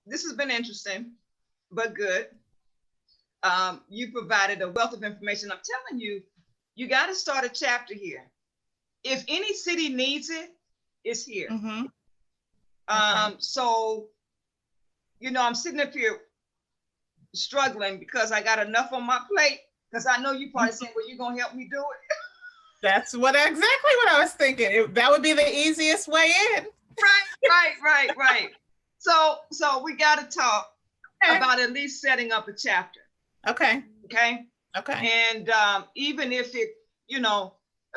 this has been interesting, but good. You provided a wealth of information. I'm telling you, you got to start a chapter here. If any city needs it, it's here. Mm-hmm. Okay. So, I'm sitting up here struggling because I got enough on my plate. Because I know you probably saying, well, you're going to help me do it. That's exactly what I was thinking. That would be the easiest way in. Right. So we got to talk Okay. about at least setting up a chapter. Okay. Okay. And even if it,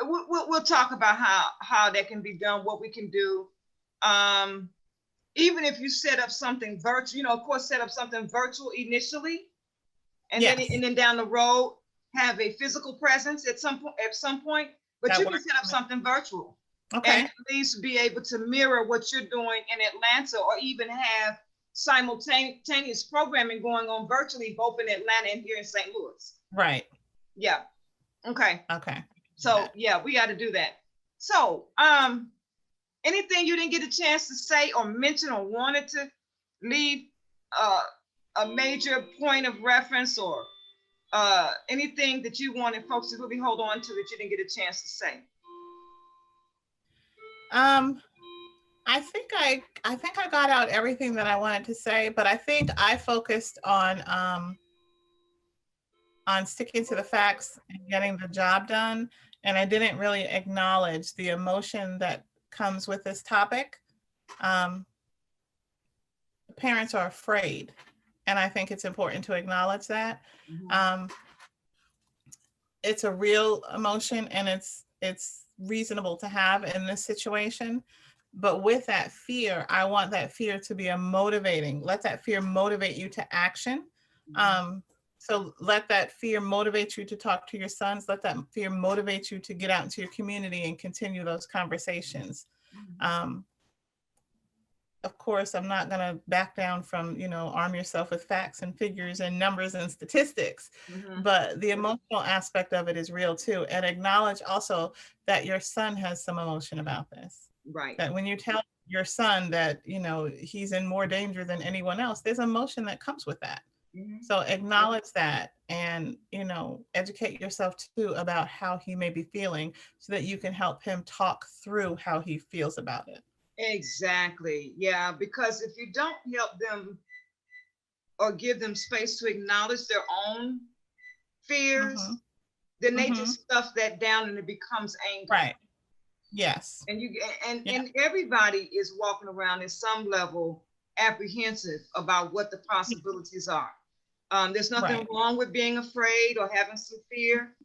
we'll talk about how that can be done, what we can do. Even if you set up something virtual, of course, set up something virtual initially, and then down the road have a physical presence at some point. But that you can set up something virtual, and at least be able to mirror what you're doing in Atlanta, or even have simultaneous programming going on virtually, both in Atlanta and here in St. Louis. Right. Yeah. Okay. So yeah, we got to do that. So, anything you didn't get a chance to say or mention or wanted to leave a major point of reference, or anything that you wanted folks to really hold on to that you didn't get a chance to say? I think I got out everything that I wanted to say, but I think I focused on sticking to the facts and getting the job done, and I didn't really acknowledge the emotion that comes with this topic. Parents are afraid, and I think it's important to acknowledge that. Mm-hmm. It's a real emotion, and it's reasonable to have in this situation. But with that fear, I want that fear to be let that fear motivate you to action. Mm-hmm. So let that fear motivate you to talk to your sons. Let that fear motivate you to get out into your community and continue those conversations. Mm-hmm. Of course, I'm not going to back down from, arm yourself with facts and figures and numbers and statistics. Mm-hmm. But the emotional aspect of it is real too. And acknowledge also that your son has some emotion about this. Right. That when you tell your son that, he's in more danger than anyone else, there's emotion that comes with that. Mm-hmm. So acknowledge that, and, educate yourself too about how he may be feeling, so that you can help him talk through how he feels about it. Exactly. Yeah, because if you don't help them or give them space to acknowledge their own fears, mm-hmm. then they mm-hmm. just stuff that down and it becomes anger. Right. Yes. And and everybody is walking around at some level apprehensive about what the possibilities are. There's nothing wrong with being afraid or having some fear.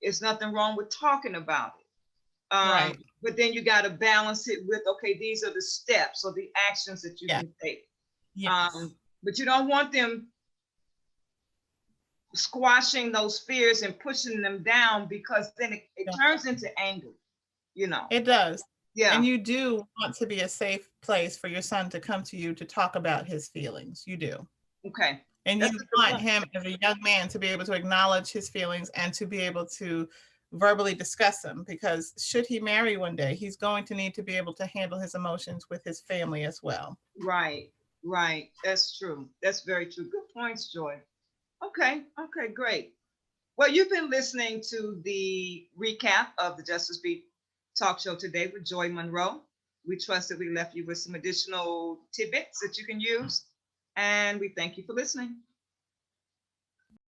There's nothing wrong with talking about it. But then you got to balance it with, okay, these are the steps or the actions that you can take. Yes. But you don't want them squashing those fears and pushing them down, because then it turns into anger, It does. Yeah. And you do want to be a safe place for your son to come to you to talk about his feelings. You do. Okay. And you want him as a young man to be able to acknowledge his feelings and to be able to verbally discuss them, because should he marry one day, he's going to need to be able to handle his emotions with his family as well. Right. That's true. That's very true. Good points, Joy. Okay, great. Well, you've been listening to the recap of the Justice Beat talk show today with Joy Monroe. We trust that we left you with some additional tidbits that you can use, and we thank you for listening.